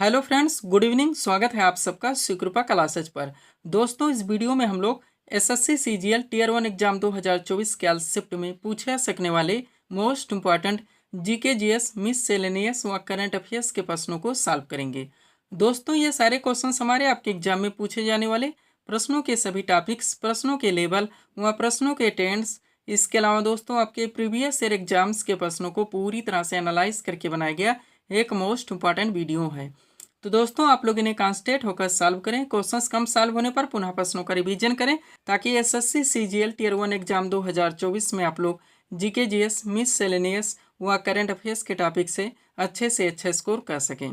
Hello friends, good evening. स्वागत है आप सबका सुकृपा क्लासेज पर। दोस्तों, इस वीडियो में हम लोग एसएससी सीजीएल टीयर 1 एग्जाम 2024 के शिफ्ट में पूछे सकने वाले मोस्ट इंपॉर्टेंट जीके जीएस मिससेलेनियस व करंट अफेयर्स के प्रश्नों को सॉल्व करेंगे। दोस्तों, ये सारे क्वेश्चंस हमारे आपके एग्जाम में पूछे जाने वाले प्रश्नों के सभी टॉपिक्स, प्रश्नों के लेवल व प्रश्नों के टेंस, इसके अलावा दोस्तों आपके प्रीवियस ईयर एग्जाम्स के प्रश्नों को पूरी तरह से एनालाइज करके बनाया गया एक मोस्ट इंपॉर्टेंट वीडियो है। तो दोस्तों, आप लोग इन्हें कॉन्सेंट्रेट होकर सॉल्व करें। क्वेश्चंस कम सॉल्व होने पर पुनः प्रश्नों का रिवीजन करें ताकि एसएससी सीजीएल टीयर 1 एग्जाम 2024 में आप लोग जीके जीएस मिससेलेनियस व करंट अफेयर्स के टॉपिक से अच्छे स्कोर कर सकें।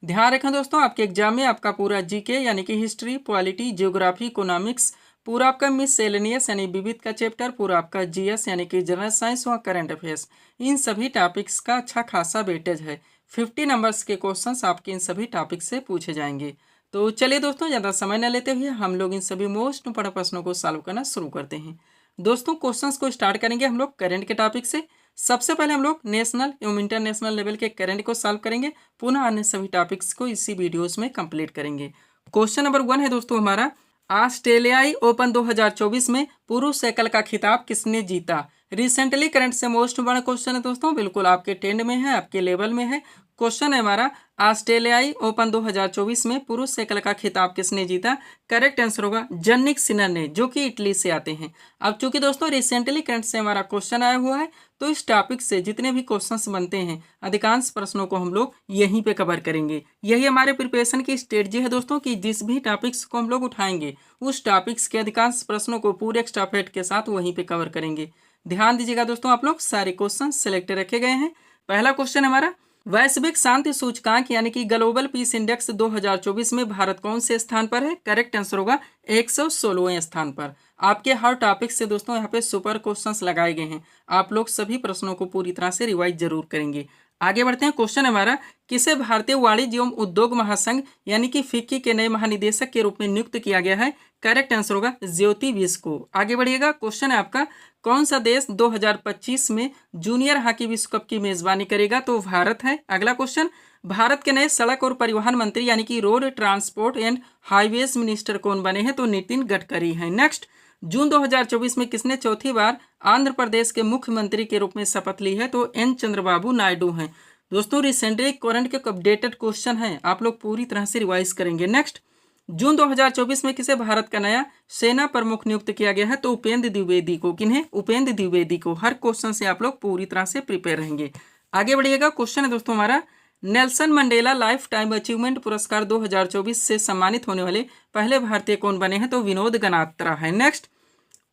ध्यान रखें दोस्तों, आपके एग्जाम में आपका पूरा जीके यानी कि हिस्ट्री, पॉलिटी, जियोग्राफी, इकोनॉमिक्स, पूरा आपका मिससेलेनियस यानी विविध का चैप्टर, पूरा आपका जीएस यानी कि जनरल साइंस व करंट अफेयर्स, इन सभी टॉपिक्स का अच्छा खासा वेटेज है। 50 नंबर्स के क्वेश्चंस आपके इन सभी टॉपिक से पूछे जाएंगे। तो चलिए दोस्तों, ज़्यादा समय न लेते हुए हम लोग इन सभी मोस्ट इंपॉर्टेंट प्रश्नों को सॉल्व करना शुरू करते हैं। दोस्तों, क्वेश्चंस को स्टार्ट करेंगे हम लोग करंट के टॉपिक से। सबसे पहले हम लोग नेशनल एवं इंटरनेशनल लेवल के करंट को सॉल्व करेंगे, पुनः अन्य सभी टॉपिक्स को इसी वीडियोस में कंप्लीट करेंगे। क्वेश्चन नंबर 1 है दोस्तों हमारा, ऑस्ट्रेलियाई ओपन 2024 में पुरुष एकल का खिताब किसने जीता? रिसेंटली करंट से मोस्ट इंपॉर्टेंट क्वेश्चन है दोस्तों, बिल्कुल आपके ट्रेंड में है, आपके लेवल में है। क्वेश्चन है हमारा, ऑस्ट्रेलियाई ओपन 2024 में पुरुष एकल का खिताब किसने जीता? करेक्ट आंसर होगा जनिक सिनर ने, जो कि इटली से आते हैं। अब चूंकि दोस्तों रिसेंटली करंट से हमारा क्वेश्चन आया हुआ है, तो इस टॉपिक से जितने भी क्वेश्चंस बनते हैं अधिकांश प्रश्नों को हम लोग यहीं पे कवर करेंगे। यही हमारे प्रिपरेशन की स्ट्रेटजी है दोस्तों कि जिस भी टॉपिक्स को हम लोग उठाएंगे उस टॉपिक्स के अधिकांश प्रश्नों को पूरे एक्स्ट्रा फैक्ट के साथ वहीं पे कवर करेंगे। ध्यान दीजिएगा दोस्तों, आप लोग सारे क्वेश्चन सिलेक्ट रखे गए हैं। पहला क्वेश्चन हमारा, वैश्विक शांति सूचकांक यानी कि ग्लोबल पीस इंडेक्स 2024 में भारत कौन से स्थान पर है? करेक्ट आंसर होगा 116वें स्थान पर। आपके हर टॉपिक से दोस्तों यहाँ पे सुपर क्वेश्चंस लगाए गए हैं, आप लोग सभी प्रश्नों को पूरी तरह से रिवाइज जरूर करेंगे। आगे बढ़ते हैं। क्वेश्चन हमारा, किसे भारतीय वाणिज्य एवं उद्योग महासंघ यानी कि फिक्की के नए महानिदेशक के रूप में नियुक्त किया गया है? करेक्ट आंसर होगा ज्योति विश को। आगे बढ़िएगा। क्वेश्चन है आपका, कौन सा देश 2025 में जूनियर हॉकी विश्व कप की मेजबानी करेगा? तो भारत है। अगला क्वेश्चन, भारत के नए सड़क और परिवहन मंत्री यानी कि road transport and highways minister कौन बने हैं? तो नितिन गडकरी हैं। नेक्स्ट, जून 2024 में किसने चौथी बार आंध्र प्रदेश के मुख्यमंत्री के रूप में शपथ ली है? तो एन चंद्रबाबू नायडू हैं। दोस्तों, रिसेंटली करंट के अपडेटेड क्वेश्चन हैं, आप लोग पूरी तरह से रिवाइज करेंगे। नेक्स्ट, जून 2024 में किसे भारत का नया सेना प्रमुख नियुक्त किया गया है? तो उपेंद्र द्विवेदी को। किन्हें? उपेंद्र द्विवेदी को। हर क्वेश्चन से आप लोग पूरी तरह से प्रिपेयर रहेंगे। आगे बढ़िएगा। क्वेश्चन है दोस्तों हमारा, Nelson Mandela life time achievement पुरस्कार 2024 से सम्मानित होने वाले पहले भारतीय कौन बने हैं? तो विनोद गनात्रा है। नेक्स्ट,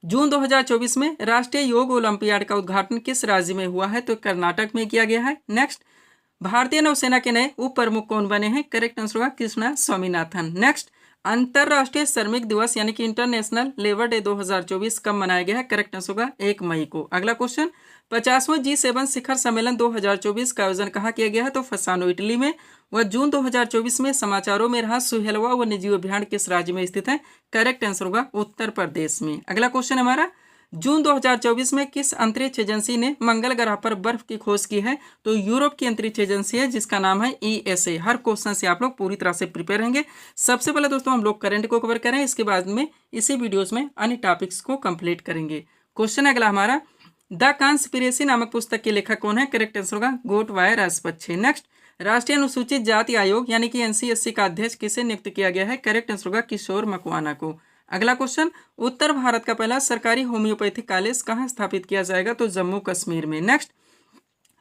जून 2024 में राष्ट्रीय योग ओलंपियाड का उद्घाटन किस राज्य में हुआ है? तो कर्नाटक में किया गया है। नेक्स्ट, भारतीय नौसेना के नए उप प्रमुख कौन बने हैं? करेक्ट आंसर होगा कृष्णा स्वामीनाथन। नेक्स्ट, अंतरराष्ट्रीय श्रमिक दिवस यानी कि इंटरनेशनल लेबर डे 2024 कब मनाया गया है? करेक्ट आंसर होगा 1 मई को। अगला क्वेश्चन, 50वां G7 शिखर सम्मेलन 2024 का आयोजन कहाँ किया गया है? तो फसानो इटली में। वह जून 2024 में समाचारों में रहा सुहेलवा वन्यजीव अभ्यारण्य किस राज्य में स्थित है? करेक्ट आंसर होगा उत्तर प्रदेश में। अगला क्वेश्चन हमारा, जून 2024 में किस अंतरिक्ष एजेंसी ने मंगल ग्रह पर बर्फ की खोज की है? तो यूरोप की अंतरिक्ष एजेंसी है जिसका नाम है ESA। हर क्वेश्चन से आप लोग पूरी तरह से प्रिपेयर रहेंगे। सबसे पहले दोस्तों हम लोग करंट को कवर करें, इसके बाद में इसी वीडियोस में अन्य टॉपिक्स को कंप्लीट करेंगे। क्वेश्चन अगला हमारा, द कॉन्स्पिरेसी नामक पुस्तक के लेखक कौन है? करेक्ट आंसर होगा गोटबाय राजपक्षे। नेक्स्ट, राष्ट्रीय अनुसूचित जाति आयोग यानी कि NCSC का अध्यक्ष किसे नियुक्त किया गया है? करेक्ट आंसर होगा किशोर मकवाना को। अगला क्वेश्चन, उत्तर भारत का पहला सरकारी होम्योपैथिक कॉलेज कहाँ स्थापित किया जाएगा? तो जम्मू कश्मीर में। नेक्स्ट,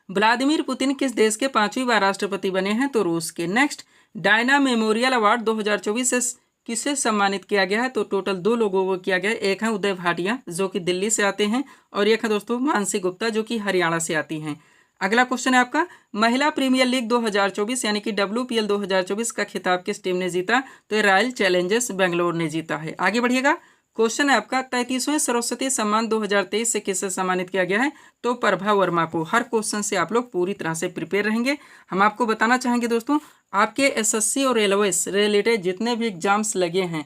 व्लादिमीर पुतिन किस देश के 5वीं बार राष्ट्रपति बने हैं? तो रूस के। नेक्स्ट, डायना मेमोरियल अवार्ड 2024 से किसे सम्मानित किया गया है? तो टोटल 2 लोगों को किया गया है। एक है उदय भाटिया जो कि दिल्ली से आते हैं, और एक है दोस्तों मानसी गुप्ता जो कि हरियाणा से आती हैं। अगला क्वेश्चन है आपका, महिला प्रीमियर लीग 2024 यानी कि WPL 2024 का खिताब किस टीम ने जीता? तो रॉयल चैलेंजर्स बेंगलोर ने जीता है। आगे बढ़िएगा। क्वेश्चन है आपका, 33वें सरस्वती सम्मान 2023 से किसे सम्मानित किया गया है? तो प्रभा वर्मा को। हर क्वेश्चन से आप लोग पूरी तरह से प्रिपेयर रहेंगे। हम आपको बताना चाहेंगे दोस्तों, आपके SSC और LOS रिलेटेड जितने भी एग्जाम्स लगे हैं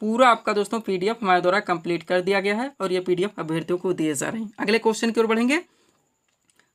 पूरा आपका दोस्तों PDF हमारे द्वारा कंप्लीट कर दिया गया है, और ये PDF अभ्यर्थियों को दिए जा रहे हैं। अगले क्वेश्चन की ओर बढ़ेंगे।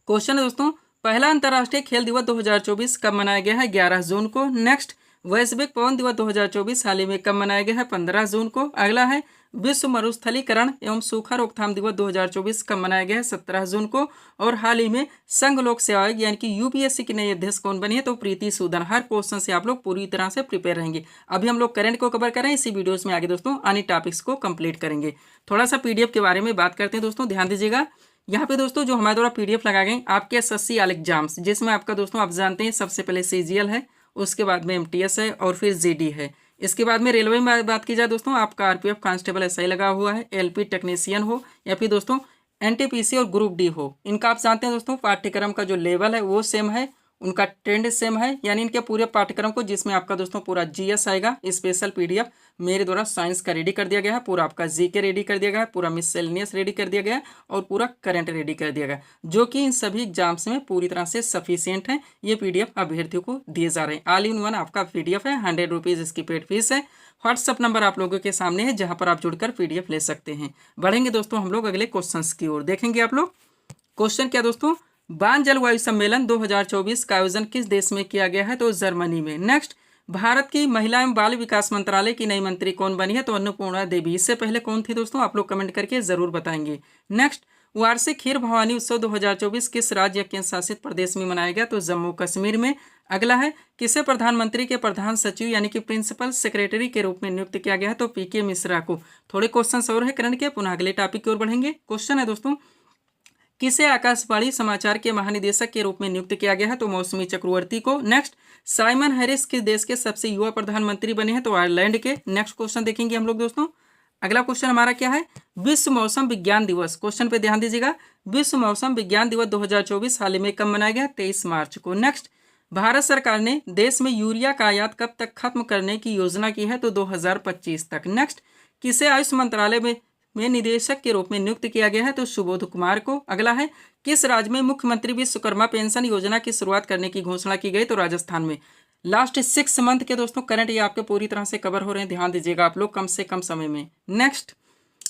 क्वेश्चन है दोस्तों, पहला अंतर्राष्ट्रीय खेल दिवस 2024 कब मनाया गया है? 11 जून को। नेक्स्ट, वैश्विक पवन दिवस 2024 हाल ही में कब मनाया गया है? 15 जून को। अगला है विश्व मरुस्थलीकरण एवं सूखा रोकथाम दिवस 2024 कब मनाया गया है? 17 जून को। और हाल ही में संघ लोक सेवा आयोग यानी कि यूपीएससी की नई अध्यक्ष कौन बनी है? तो प्रीति सूदन। हर क्वेश्चन से आप लोग पूरी तरह से प्रिपेयर रहेंगे। अभी हम लोग करंट को कवर कर रहे हैं, इसी वीडियोस में आगे दोस्तों अन्य टॉपिक्स को कंप्लीट करेंगे। थोड़ा सा पीडीएफ के बारे में बात करते हैं दोस्तों, ध्यान दीजिएगा। यहाँ पे दोस्तों जो हमारे द्वारा पीडीएफ लगाए गए आपके एसएससी ऑल एग्जाम्स, जिसमें आपका दोस्तों आप जानते हैं सबसे पहले सीजीएल है, उसके बाद में एमटीएस है और फिर जीडी है। इसके बाद में रेलवे में बात की जाए दोस्तों, आपका आरपीएफ कांस्टेबल एसआई लगा हुआ है, एलपी टेक्नीशियन हो या फिर दोस्तों एनटीपीसी और ग्रुप डी हो। इनका आप जानते हैं दोस्तों पाठ्यक्रम का जो लेवल है वो सेम है, उनका ट्रेंड सेम है, यानी इनके पूरे पाठ्यक्रम को जिसमें आपका दोस्तों पूरा जीएस आएगा, स्पेशल पीडीएफ मेरे द्वारा साइंस का रेडी कर दिया गया है, पूरा आपका जीके रेडी कर दिया गया है, पूरा मिससेलेनियस रेडी कर दिया गया है और पूरा करंट रेडी कर दिया गया है, जो कि इन सभी एग्जाम्स में पूरी तरह से सफिशियंट है। ये पीडीएफ अभ्यर्थियों को दिए जा रहे हैं। ऑल इन वन आपका पीडीएफ है, 100 रुपीज़ इसकी पेड फीस है। व्हाट्सअप नंबर आप लोगों के सामने है जहां पर आप जुड़कर पीडीएफ ले सकते हैं। बढ़ेंगे दोस्तों हम लोग अगले क्वेश्चन की ओर। देखेंगे आप लोग क्वेश्चन क्या दोस्तों, बान जलवायु सम्मेलन 2024 का आयोजन किस देश में किया गया है? तो जर्मनी में। नेक्स्ट, भारत की महिला एवं बाल विकास मंत्रालय की नई मंत्री कौन बनी है? तो अन्नपूर्णा देवी। इससे पहले कौन थी दोस्तों? आप लोग कमेंट करके जरूर बताएंगे। नेक्स्ट, वार्षिक खीर भवानी उत्सव 2024 किस राज्य केंद्र शासित प्रदेश में मनाया गया? तो जम्मू कश्मीर में। अगला है, किसे प्रधानमंत्री के प्रधान सचिव यानी कि प्रिंसिपल सेक्रेटरी के रूप में नियुक्त किया गया है? तो पीके मिश्रा को। थोड़े क्वेश्चन और है करंट के, पुनः अगले टॉपिक की ओर बढ़ेंगे। क्वेश्चन है दोस्तों, किसे आकाशवाणी समाचार के महानिदेशक के रूप में नियुक्त किया गया है? तो मौसमी चक्रवर्ती को। नेक्स्ट, साइमन हैरिस किस देश के सबसे युवा प्रधानमंत्री बने हैं? तो आयरलैंड के। नेक्स्ट क्वेश्चन देखेंगे हम लोग दोस्तों। अगला क्वेश्चन हमारा क्या है? विश्व मौसम विज्ञान दिवस। क्वेश्चन पे ध्यान दीजिएगा। विश्व मौसम विज्ञान दिवस 2024 हाल ही में कब मनाया गया? 23 मार्च को। नेक्स्ट, भारत सरकार ने देश में यूरिया का आयात कब तक खत्म करने की योजना की है? तो 2025 तक। नेक्स्ट, किसे आयुष मंत्रालय में निदेशक के रूप में नियुक्त किया गया है? तो सुबोध कुमार को। अगला है, किस राज्य में मुख्यमंत्री विश्वकर्मा पेंशन योजना की शुरुआत करने की घोषणा की गई? तो राजस्थान में। लास्ट 6 मंथ के दोस्तों करंट ये आपके पूरी तरह से कवर हो रहे हैं, ध्यान दीजिएगा आप लोग कम से कम समय में। नेक्स्ट,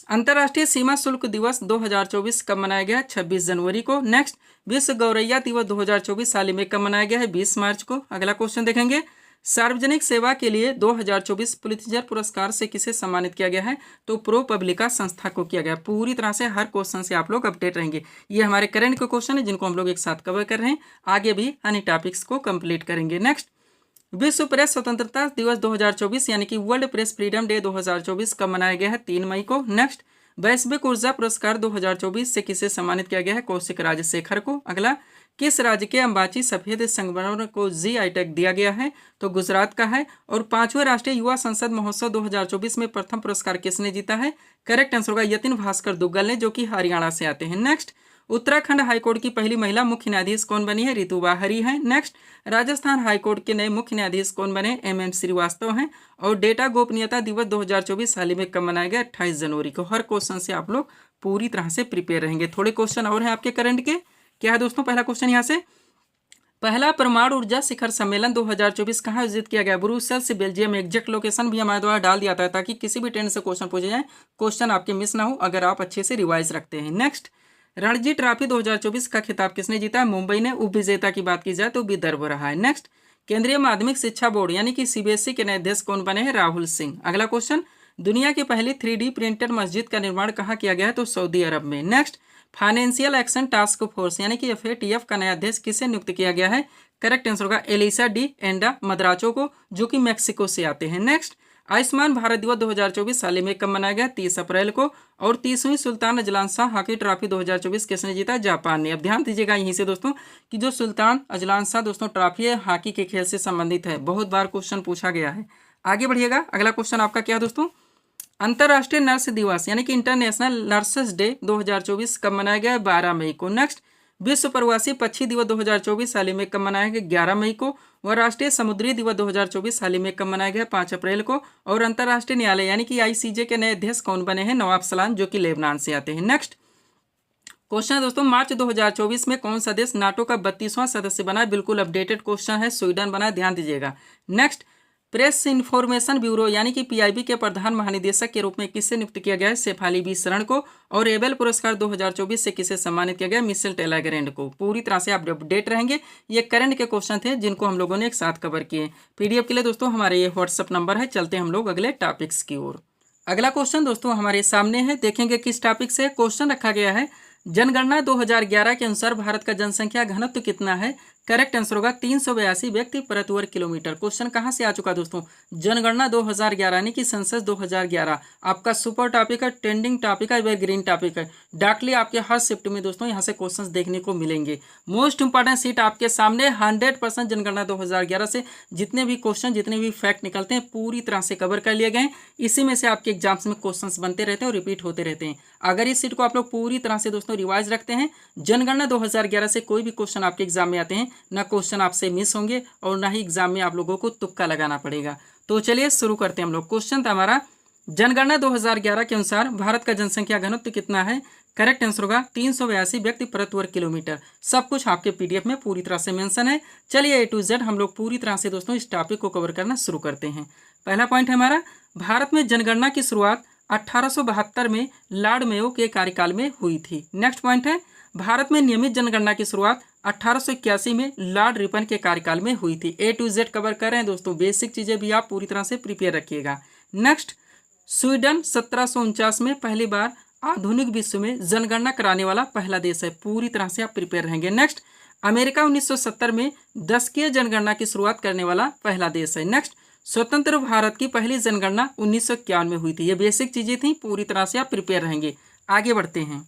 अंतर्राष्ट्रीय सीमा शुल्क दिवस 2024 कब मनाया गया? 26 जनवरी को। नेक्स्ट, विश्व गौरैया दिवस 2024 हाल ही में कब मनाया गया है? 20 मार्च को। अगला क्वेश्चन देखेंगे, सार्वजनिक सेवा के लिए 2024 पुलित्जर पुरस्कार से किसे सम्मानित किया गया है? तो प्रो पब्लिका संस्था को किया गया। पूरी तरह से हर क्वेश्चन से आप लोग अपडेट रहेंगे। ये हमारे करंट के क्वेश्चन है जिनको हम लोग एक साथ कवर कर रहे हैं, आगे भी अन्य टॉपिक्स को कंप्लीट करेंगे। नेक्स्ट, विश्व प्रेस स्वतंत्रता दिवस 2024 यानी कि वर्ल्ड प्रेस फ्रीडम डे 2024 कब मनाया गया है? 3 मई को। नेक्स्ट, वैश्विक ऊर्जा पुरस्कार 2024 से किसे सम्मानित किया गया है? कौशिक राजशेखर को। अगला, किस राज्य के अंबाची सफेद संगमरमर को जीआई टैग दिया गया है? तो गुजरात का है। और 5वें राष्ट्रीय युवा संसद महोत्सव 2024 में प्रथम पुरस्कार किसने जीता है? करेक्ट आंसर होगा यतिन भास्कर दुग्गल ने, जो कि हरियाणा से आते हैं। नेक्स्ट, उत्तराखंड हाईकोर्ट की पहली महिला मुख्य न्यायाधीश कौन बनी है? रितु बाहरी है। नेक्स्ट, राजस्थान हाईकोर्ट के नए मुख्य न्यायाधीश कौन बने? एम श्रीवास्तव हैं। और डेटा गोपनीयता दिवस 2024 हाल ही में कब मनाया गया? 28 जनवरी को। हर क्वेश्चन से आप लोग पूरी तरह से प्रिपेयर रहेंगे। थोड़े क्वेश्चन और हैं आपके करंट के। क्या है दोस्तों पहला क्वेश्चन यहाँ से, पहला परमाणु ऊर्जा शिखर सम्मेलन 2024 कहाँ आयोजित किया गया? Brussels Belgium. एग्जैक्ट लोकेशन भी हमारे द्वारा डाल दिया था ताकि किसी भी ट्रेंड से क्वेश्चन पूछे जाए, क्वेश्चन आपके मिस ना हो अगर आप अच्छे से रिवाइज रखते हैं। नेक्स्ट, रणजी ट्रॉफी 2024 का खिताब किसने जीता है? मुंबई ने। उप विजेता की बात की जाए तो विदर्भ रहा है। नेक्स्ट, केंद्रीय माध्यमिक शिक्षा बोर्ड यानी कि सीबीएसई के नए अध्यक्ष कौन बने हैं? राहुल सिंह। अगला क्वेश्चन, दुनिया की पहली 3D प्रिंटेड मस्जिद का निर्माण कहाँ किया गया है? तो सऊदी अरब में। Next, financial action task force यानी कि FATF का नया अध्यक्ष किसे नियुक्त किया गया है? करेक्ट आंसर होगा एलिसा डी एंडा मद्राचो को, जो कि मैक्सिको से आते हैं। नेक्स्ट, आयुष्मान भारत दिवस 2024 साल में कब मनाया गया? 30 अप्रैल को। और 30वीं Sultan Azlan Shah hockey trophy 2024 किसने जीता? जापान ने। अब ध्यान दीजिएगा यहीं से दोस्तों कि जो सुल्तान अजलान शाह दोस्तों ट्रॉफी है हॉकी के खेल से संबंधित है, बहुत बार क्वेश्चन पूछा गया है। आगे बढ़िएगा, अगला क्वेश्चन आपका क्या है दोस्तों, अंतर्राष्ट्रीय नर्स दिवस यानी कि इंटरनेशनल नर्सेस डे 2024 कब मनाया गया है? 12 मई को। नेक्स्ट, विश्व प्रवासी पक्षी दिवस 2024 हाल ही में कब मनाया गया? 11 मई को। और राष्ट्रीय समुद्री दिवस 2024 हाल ही में कब मनाया गया? 5 अप्रैल को। और अंतर्राष्ट्रीय न्यायालय यानी कि ICJ के नए अध्यक्ष कौन बने हैं? नवाब सलाम, जो कि लेबनान से आते हैं। नेक्स्ट क्वेश्चन है दोस्तों, मार्च 2024 में कौन सा देश नाटो का 32वां सदस्य बना है? बिल्कुल अपडेटेड क्वेश्चन है, स्वीडन बना है, ध्यान दीजिएगा। नेक्स्ट, प्रेस इन्फॉर्मेशन ब्यूरो यानी कि पीआईबी के प्रधान महानिदेशक के रूप में किसे नियुक्त किया गया है? शेफाली बी शरण को। और एबेल पुरस्कार 2024 से किसे सम्मानित किया गया? मिशेल टेलाग्रैंड को। पूरी तरह से आप अपडेट रहेंगे। ये करंट के क्वेश्चन थे जिनको हम लोगों ने एक साथ कवर किए। पीडीएफ के लिए दोस्तों हमारे ये व्हाट्सअप नंबर है। चलते हम लोग अगले टॉपिक्स की ओर। अगला क्वेश्चन दोस्तों हमारे सामने है, देखेंगे किस टॉपिक से। क्वेश्चन रखा गया है, जनगणना 2011 के अनुसार भारत का जनसंख्या घनत्व कितना है? करेक्ट आंसर होगा 382 व्यक्ति प्रति वर्ग किलोमीटर। क्वेश्चन कहाँ से आ चुका दोस्तों? जनगणना 2011 यानी कि सेंसस 2011 आपका सुपर टॉपिक है, ट्रेंडिंग टॉपिक है, ग्रीन टॉपिक है। डार्कली आपके हर शिफ्ट में दोस्तों यहाँ से क्वेश्चंस देखने को मिलेंगे। मोस्ट इंपॉर्टेंट सीट आपके सामने 100% जनगणना 2011 से जितने भी क्वेश्चन, जितने भी फैक्ट निकलते हैं पूरी तरह से कवर कर लिए गए हैं। इसी में से आपके एग्जाम्स में क्वेश्चंस बनते रहते हैं और रिपीट होते रहते हैं। अगर इस सीट को आप लोग पूरी तरह से दोस्तों रिवाइज रखते हैं, जनगणना 2011 से कोई भी क्वेश्चन आपके एग्जाम में आते हैं, ना क्वेश्चन आपसे मिस होंगे और ना ही एग्जाम में आप लोगों को तुक्का लगाना पड़ेगा। तो चलिए शुरू करते हैं हम लोग। क्वेश्चन था हमारा, जनगणना 2011 के अनुसार भारत का जनसंख्या घनत्व कितना है? करेक्ट आंसर होगा 382 व्यक्ति प्रति वर्ग किलोमीटर। सब कुछ आपके पीडीएफ में पूरी तरह से मेंशन है। चलिए A to Z हम लोग पूरी तरह से दोस्तों इस टॉपिक को कवर करना शुरू करते हैं। पहला पॉइंट है हमारा, भारत में जनगणना की शुरुआत 1872 में लॉर्ड मेयो के कार्यकाल में हुई थी। नेक्स्ट पॉइंट है, भारत में नियमित जनगणना की शुरुआत 1881 में लॉर्ड रिपन के कार्यकाल में हुई थी। A to Z कवर कर रहे हैं दोस्तों, बेसिक चीज़ें भी आप पूरी तरह से प्रिपेयर रखिएगा। नेक्स्ट, स्वीडन 1749 में पहली बार आधुनिक विश्व में जनगणना कराने वाला पहला देश है। पूरी तरह से आप प्रिपेयर रहेंगे। नेक्स्ट, अमेरिका 1970 में दशकीय जनगणना की शुरुआत करने वाला पहला देश है। नेक्स्ट, स्वतंत्र भारत की पहली जनगणना 1951 में हुई थी। ये बेसिक चीज़ें थी, पूरी तरह से आप प्रिपेयर रहेंगे। आगे बढ़ते हैं।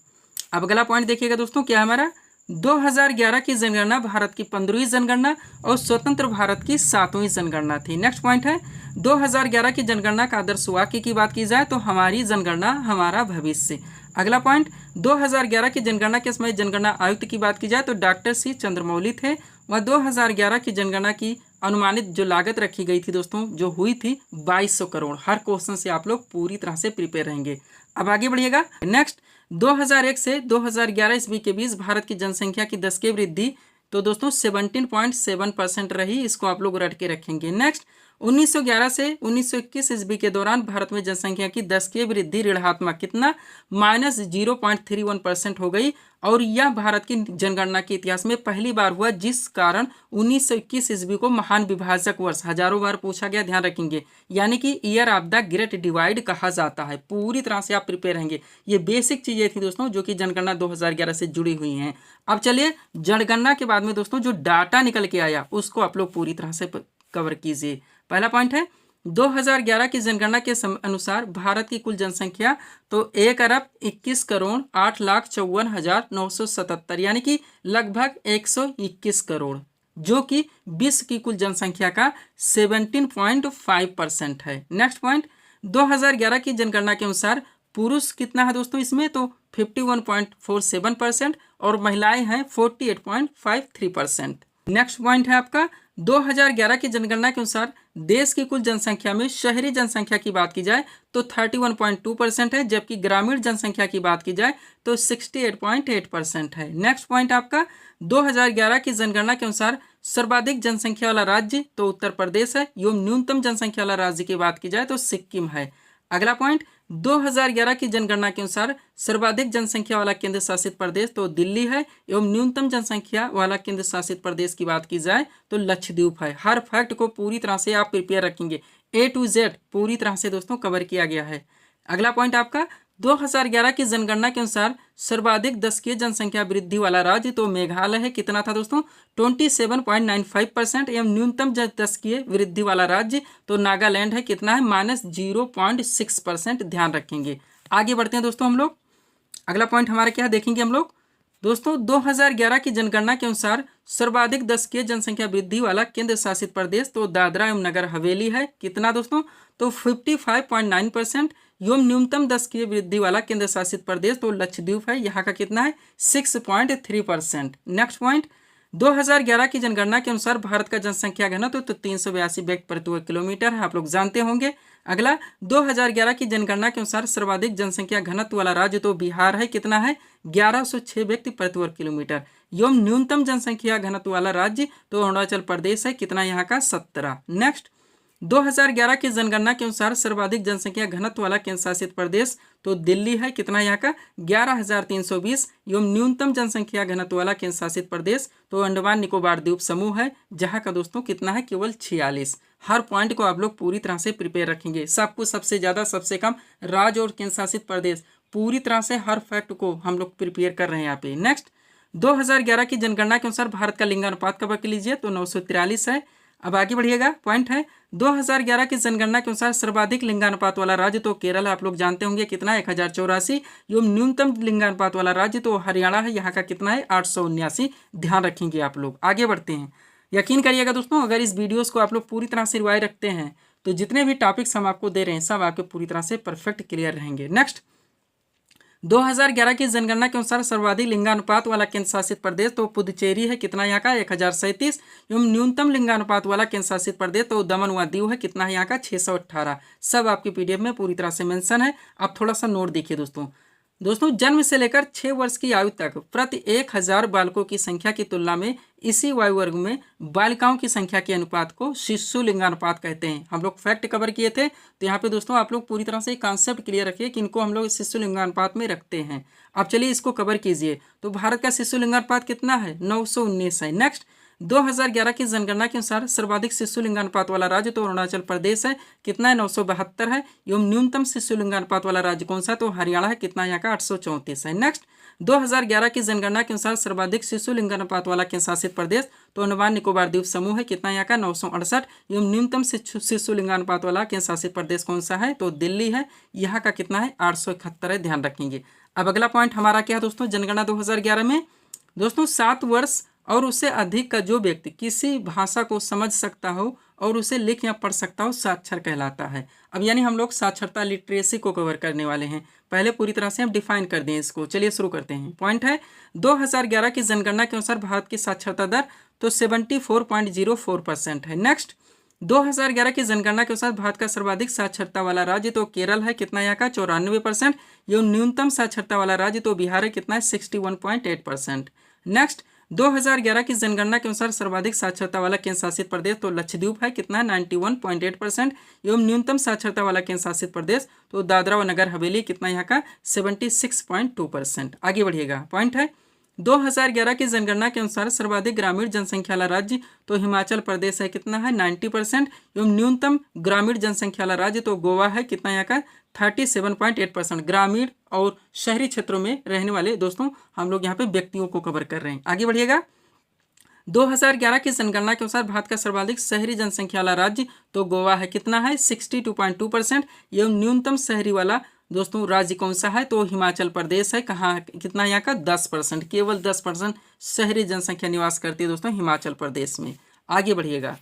अब अगला पॉइंट देखिएगा दोस्तों, क्या हमारा 2011 की जनगणना भारत की 15वीं जनगणना और स्वतंत्र भारत की 7वीं जनगणना थी। नेक्स्ट पॉइंट है, 2011 की जनगणना का आदर्श वाक्य की बात की जाए तो हमारी जनगणना हमारा भविष्य। अगला पॉइंट, 2011 की जनगणना के समय जनगणना आयुक्त की बात की जाए तो डॉक्टर सी चंद्रमौली थे। वह 2011 की जनगणना की अनुमानित जो लागत रखी गई थी दोस्तों, जो हुई थी 2200 करोड़। हर क्वेश्चन से आप लोग पूरी तरह से प्रिपेयर रहेंगे। अब आगे बढ़िएगा। नेक्स्ट, 2001 से 2011 ईस्वी के बीच भारत की जनसंख्या की दशकीय वृद्धि तो दोस्तों 17.7% रही। इसको आप लोग रट के रखेंगे। नेक्स्ट, 1911 से 1921 ईस्वी के दौरान भारत में जनसंख्या की दशकीय वृद्धि ऋणात्मक कितना -0.31% हो गई और यह भारत की जनगणना के इतिहास में पहली बार हुआ, जिस कारण 1921 ईस्वी को महान विभाजक वर्ष हजारों बार पूछा गया, ध्यान रखेंगे, यानी कि year of the great divide कहा जाता है। पूरी तरह से आप प्रिपेयर रहेंगे। ये बेसिक चीज़ें थी दोस्तों जो कि जनगणना 2011 से जुड़ी हुई हैं। अब चलिए जनगणना के बाद में दोस्तों जो डाटा निकल के आया उसको आप लोग पूरी तरह से कवर कीजिए। पहला पॉइंट है, 2011 की जनगणना के अनुसार भारत की कुल जनसंख्या तो 1,21,08,54,977 यानी कि लगभग 121 करोड़, जो कि विश्व की कुल जनसंख्या का 17.5% है। नेक्स्ट पॉइंट, 2011 की जनगणना के अनुसार पुरुष कितना है दोस्तों इसमें तो 51.47% और महिलाएं हैं 48.53%। नेक्स्ट पॉइंट है आपका, 2011 की जनगणना के अनुसार देश की कुल जनसंख्या में शहरी जनसंख्या की बात की जाए तो 31.2% है, जबकि ग्रामीण जनसंख्या की बात की जाए तो 68.8% है। नेक्स्ट पॉइंट आपका, 2011 की जनगणना के अनुसार सर्वाधिक जनसंख्या वाला राज्य तो उत्तर प्रदेश है एवं न्यूनतम जनसंख्या वाला राज्य की बात की जाए तो सिक्किम है। अगला पॉइंट, 2011 की जनगणना के अनुसार सर्वाधिक जनसंख्या वाला केंद्र शासित प्रदेश तो दिल्ली है एवं न्यूनतम जनसंख्या वाला केंद्र शासित प्रदेश की बात की जाए तो लक्षद्वीप है। हर फैक्ट को पूरी तरह से आप प्रिपेयर रखेंगे। A to Z पूरी तरह से दोस्तों कवर किया गया है। अगला पॉइंट आपका, 2011 की जनगणना के अनुसार सर्वाधिक दशकीय जनसंख्या वृद्धि वाला राज्य तो मेघालय है। कितना था दोस्तों 27.95% एवं न्यूनतम दशकीय वृद्धि वाला राज्य तो नागालैंड है। कितना है -0.6%। ध्यान रखेंगे। आगे बढ़ते हैं दोस्तों हम लोग। अगला पॉइंट हमारा क्या देखेंगे हम लोग दोस्तों, 2011 की जनगणना के अनुसार सर्वाधिक दशकीय जनसंख्या वृद्धि वाला केंद्र शासित प्रदेश तो दादरा एवं नगर हवेली है। कितना दोस्तों तो 55.9% एवं न्यूनतम दशकीय वृद्धि वाला केंद्र शासित प्रदेश तो लक्षद्वीप है। यहाँ का कितना है 6.3%। नेक्स्ट पॉइंट, 2011 की जनगणना के अनुसार भारत का जनसंख्या घनत्व तो 382 व्यक्ति प्रति वर्ग किलोमीटर है, आप लोग जानते होंगे। अगला, 2011 की जनगणना के अनुसार सर्वाधिक जनसंख्या घनत्व वाला राज्य तो बिहार है। कितना है 1106 व्यक्ति प्रति वर्ग किलोमीटर एवं न्यूनतम जनसंख्या घनत्व वाला राज्य तो अरुणाचल प्रदेश है। कितना यहाँ का 17। नेक्स्ट, 2011 की जनगणना के अनुसार सर्वाधिक जनसंख्या घनत्व वाला केंद्र शासित प्रदेश तो दिल्ली है, कितना यहाँ का 11,320। एवं न्यूनतम जनसंख्या घनत्व वाला केंद्र शासित प्रदेश तो अंडमान निकोबार द्वीप समूह है, जहाँ का दोस्तों कितना है, केवल 46। हर पॉइंट को आप लोग पूरी तरह से प्रिपेयर रखेंगे, सब कुछ सबसे ज़्यादा सबसे कम राज्य और केंद्र शासित प्रदेश, पूरी तरह से हर फैक्ट को हम लोग प्रिपेयर कर रहे हैं यहाँ पे। नेक्स्ट, 2011 की जनगणना के अनुसार भारत का लिंगानुपात कवर कर लीजिए तो 943 है। अब आगे बढ़िएगा, पॉइंट है 2011 की जनगणना के अनुसार सर्वाधिक लिंगानुपात वाला राज्य तो केरल है, आप लोग जानते होंगे कितना है, 1084। एवं न्यूनतम लिंगानुपात वाला राज्य तो हरियाणा है, यहाँ का कितना है, 879। ध्यान रखेंगे आप लोग। आगे बढ़ते हैं, यकीन करिएगा दोस्तों, अगर इस वीडियोस को आप लोग पूरी तरह से रिवाइज रखते हैं तो जितने भी टॉपिक्स हम आपको दे रहे हैं सब आपके पूरी तरह से परफेक्ट क्लियर रहेंगे। नेक्स्ट, 2011 की जनगणना के अनुसार सर्वाधिक लिंगानुपात वाला केंद्र शासित प्रदेश तो पुदुचेरी है, कितना यहाँ का, 1037। एवं न्यूनतम लिंगानुपात वाला केंद्र शासित प्रदेश तो दमन व दीव है, कितना है यहाँ का, 618। सब आपकी पीडीएफ में पूरी तरह से मेंशन है। आप थोड़ा सा नोट देखिए दोस्तों, जन्म से लेकर 6 वर्ष की आयु तक प्रति 1000 बालकों की संख्या की तुलना में इसी वायु वर्ग में बालिकाओं की संख्या के अनुपात को शिशु लिंगानुपात कहते हैं। हम लोग फैक्ट कवर किए थे, तो यहाँ पे दोस्तों आप लोग पूरी तरह से कॉन्सेप्ट क्लियर रखिए कि इनको हम लोग शिशु लिंगानुपात में रखते हैं। अब चलिए इसको कवर कीजिए। तो भारत का शिशु लिंगानुपात कितना है, 919 है। नेक्स्ट, 2011 की जनगणना के अनुसार सर्वाधिक शिशु लिंगानुपात वाला राज्य तो अरुणाचल प्रदेश है, कितना है, 972 है। एवं न्यूनतम शिशु लिंगानुपात वाला राज्य कौन सा, तो हरियाणा है, कितना यहाँ का, 834 है। नेक्स्ट, 2011 की जनगणना के अनुसार सर्वाधिक शिशु लिंगानुपात वाला केंद्र शासित प्रदेश तो अंडमान निकोबार द्वीप समूह है, कितना यहाँ का, 968। एवं न्यूनतम शिशु लिंगानुपात वाला केंद्र शासित प्रदेश कौन सा है, तो दिल्ली है, यहाँ का कितना है, 871 है। ध्यान रखेंगे। अब अगला पॉइंट हमारा क्या है दोस्तों, जनगणना 2011 में दोस्तों 7 वर्ष और उससे अधिक का जो व्यक्ति किसी भाषा को समझ सकता हो और उसे लिख या पढ़ सकता हो साक्षर कहलाता है। अब यानी हम लोग साक्षरता लिटरेसी को कवर करने वाले हैं। पहले पूरी तरह से हम डिफाइन कर दें इसको। चलिए शुरू करते हैं। पॉइंट है 2011 की जनगणना के अनुसार भारत की साक्षरता दर तो 74.04% है। नेक्स्ट, 2011 की जनगणना के अनुसार भारत का सर्वाधिक साक्षरता वाला राज्य तो केरल है, कितना यहाँ का, 94%। एवं न्यूनतम साक्षरता वाला राज्य तो बिहार है, कितना है, 61.8%। नेक्स्ट, 2011 की जनगणना के अनुसार सर्वाधिक साक्षरता वाला केंद्र शासित प्रदेश तो लक्षद्वीप है, कितना है, 91.8%। एवं न्यूनतम साक्षरता वाला केंद्र शासित प्रदेश तो दादरा व नगर हवेली, कितना यहाँ का, 76.2%। आगे बढ़िएगा। पॉइंट है 2011 की जनगणना के अनुसार सर्वाधिक ग्रामीण जनसंख्या वाला राज्य तो हिमाचल प्रदेश है, कितना है, 90%। एवं न्यूनतम ग्रामीण जनसंख्या वाला राज्य तो गोवा है, कितना यहाँ का, 37.8%। ग्रामीण और शहरी क्षेत्रों में रहने वाले दोस्तों हम लोग यहाँ पे व्यक्तियों को कवर कर रहे हैं। आगे बढ़िएगा। 2011 की जनगणना के अनुसार भारत का सर्वाधिक शहरी जनसंख्या वाला राज्य तो गोवा है, कितना है, 62.2%। एवं न्यूनतम शहरी वाला दोस्तों राज्य कौन सा है, तो हिमाचल प्रदेश है, कहाँ, कितना यहाँ का, 10%। केवल 10% शहरी जनसंख्या निवास करती है दोस्तों हिमाचल प्रदेश में। आगे बढ़िएगा।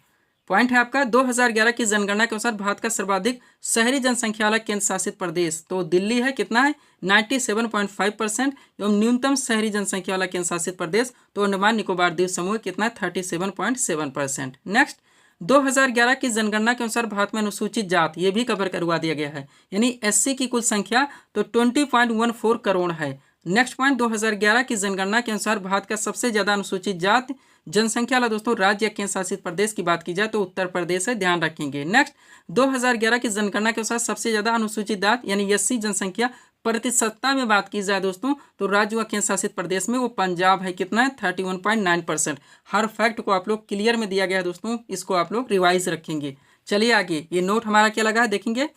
पॉइंट है आपका 2011 की जनगणना के अनुसार भारत का सर्वाधिक शहरी जनसंख्या वाला केंद्र शासित प्रदेश तो दिल्ली है, कितना है, 97.5%। एवं न्यूनतम शहरी जनसंख्या वाला केंद्र शासित प्रदेश तो अंडमान निकोबार द्वीप समूह, कितना है, 37.7%। नेक्स्ट, 2011 की जनगणना के अनुसार भारत में अनुसूचित जात ये भी कवर करवा दिया गया है, यानी एससी की कुल संख्या तो 20.14 करोड़ है। नेक्स्ट पॉइंट, 2011 की जनगणना के अनुसार भारत का सबसे ज्यादा अनुसूचित जात जनसंख्या वाला दोस्तों राज्य या केंद्र शासित प्रदेश की बात की जाए तो उत्तर प्रदेश है, ध्यान रखेंगे। नेक्स्ट, 2011 की जनगणना के अनुसार सबसे ज्यादा अनुसूचित जात यानी एससी जनसंख्या प्रतिशतता में बात की जाए दोस्तों तो राज्य व केंद्र शासित प्रदेश में वो पंजाब है, कितना है, 31.9%। हर फैक्ट को आप लोग क्लियर में दिया गया है दोस्तों, इसको आप लोग रिवाइज रखेंगे। चलिए आगे, ये नोट हमारा क्या लगा है देखेंगे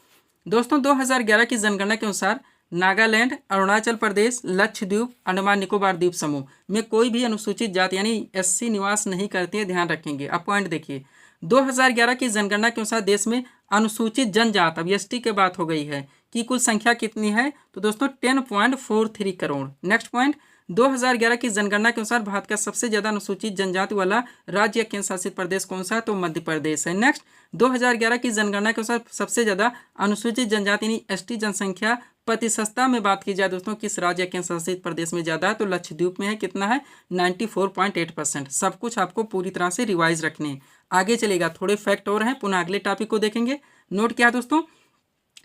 दोस्तों। 2011 की जनगणना के अनुसार नागालैंड, अरुणाचल प्रदेश, लक्षद्वीप, अंडमान निकोबार द्वीप समूह में कोई भी अनुसूचित जाति यानी एससी निवास नहीं करती है, ध्यान रखेंगे। अब पॉइंट देखिए, 2011 की जनगणना के अनुसार देश में अनुसूचित जनजात, अब एसटी की बात हो गई है, की कुल संख्या कितनी है, तो दोस्तों 10.43 करोड़। नेक्स्ट पॉइंट, 2011 की जनगणना के अनुसार भारत का सबसे ज्यादा अनुसूचित जनजाति वाला राज्य या केंद्र शासित प्रदेश कौन सा है, तो मध्य प्रदेश है। नेक्स्ट, 2011 की जनगणना के अनुसार सबसे ज्यादा अनुसूचित जनजाति यानी एसटी जनसंख्या प्रतिशतता में बात की जाए दोस्तों किस राज्य या केंद्र शासित प्रदेश में ज्यादा है, तो लक्षद्वीप में है, कितना है, 94.8%। सब कुछ आपको पूरी तरह से रिवाइज रखने। आगे चलेगा, थोड़े फैक्ट और हैं, पुनः अगले टॉपिक को देखेंगे। नोट क्या है दोस्तों,